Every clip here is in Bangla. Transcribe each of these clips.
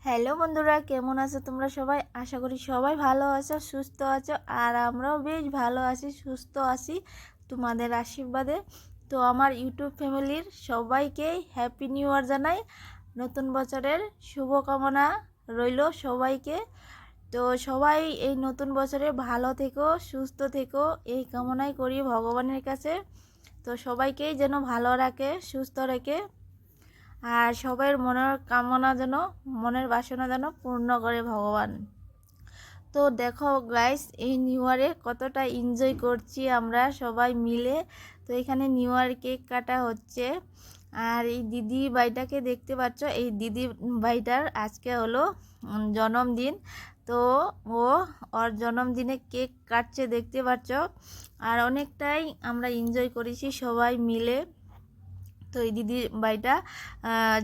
হ্যালো বন্ধুরা, কেমন আছো তোমরা সবাই? আশা করি সবাই ভালো আছো, সুস্থ আছো। আর আমরাও বেশ ভালো আছি, সুস্থ আছি তোমাদের আশীর্বাদে। তো আমার ইউটিউব ফ্যামিলির সবাইকে হ্যাপি নিউ ইয়ার জানাই। নতুন বছরের শুভকামনা রইল সবাইকে। তো সবাই এই নতুন বছরে ভালো থেকো, সুস্থ থেকো, এই কামনাই করি ভগবানের কাছে। তো সবাইকেই যেন ভালো রাখে, সুস্থ রেখে, আর সবার মনের কামনা যেন, মনের বাসনা যেন পূর্ণ করে ভগবান। তো দেখো গাইস, এই নিউ ইয়ারে কতটা এনজয় করছি আমরা সবাই মিলে। তো এখানে নিউ ইয়ার কেক কাটা হচ্ছে। আর এই দিদি ভাইটাকে দেখতে পাচ্ছ, এই দিদি ভাইটার আজকে হলো জন্মদিন। তো ও ওর জন্মদিনে কেক কাটছে দেখতে পাচ্ছ। আর অনেকটাই আমরা এনজয় করেছি সবাই মিলে। তো এই দিদি ভাইটা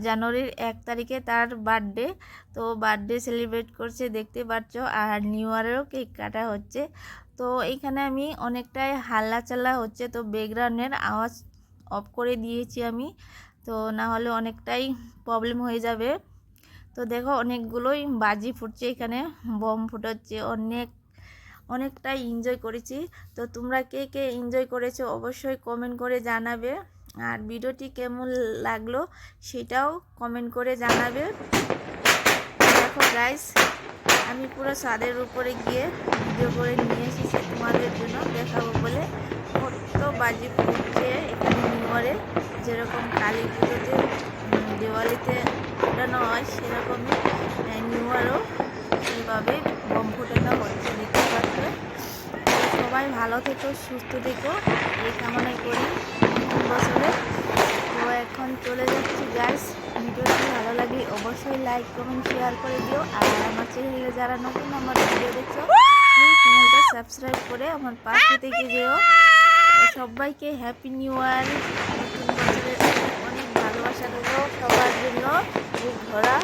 জানুয়ারির 1 তারিখে তার বার্থডে, তো বার্থডে সেলিব্রেট করছে দেখতে পাচ্ছ। আর নিউ ইয়ারেরও কেক কাটা হচ্ছে। তো এইখানে আমি অনেকটাই হাল্লাচাল্লা হচ্ছে, তো ব্যাকগ্রাউন্ডের আওয়াজ অফ করে দিয়েছি আমি, তো না হলে অনেকটাই প্রবলেম হয়ে যাবে। তো দেখো অনেকগুলোই বাজি ফুটছে, এখানে বম ফুটাচ্ছে, অনেকটাই এনজয় করেছি। তো তোমরা কে কে এনজয় করেছো অবশ্যই কমেন্ট করে জানাবে। আর ভিডিওটি কেমন লাগলো সেটাও কমেন্ট করে জানাবে। দেখো গাইস, আমি পুরো ছাদের উপরে গিয়ে ভিডিও করে নিয়ে এসেছি তোমাদের জন্য দেখাবো বলে। কত বাজি ফুটছে এখানে নিউ ইয়ারে, যেরকম কালী পুজোতে দিওয়ালিতে ফোটানো হয় সেরকমই নিউ ইয়ারও সেইভাবে বম ফোটানো হচ্ছে দেখতে পাচ্ছে। সবাই ভালো থেকো, সুস্থ থেকো, এই কামনাই করি নতুন বছরে। তো এখন চলে যাচ্ছি গাইস। ভিডিওটি ভালো লাগে অবশ্যই লাইক কমেন্ট শেয়ার করে দিও। আর আমার চ্যানেলে যারা নতুন আমার ভিডিও দেখছো, প্লিজ চ্যানেলটা সাবস্ক্রাইব করে আমার পাশে থেকে যেও। সবাইকে হ্যাপি নিউ ইয়ার, নতুন বছরের অনেক ভালোবাসা দেবো সবার জন্য। এই ঘোরা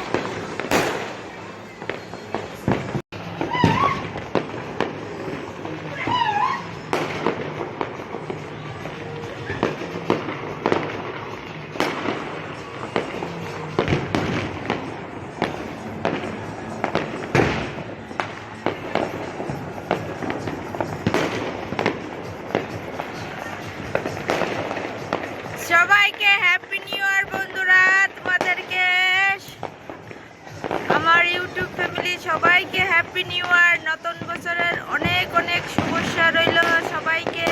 সবাইকে হ্যাপি নিউ ইয়ার বন্ধুরা, তোমাদেরকে আমার ইউটিউব ফ্যামিলি সবাইকে হ্যাপি নিউ ইয়ার, নতুন বছরের অনেক অনেক শুভেচ্ছা রইল সবাইকে।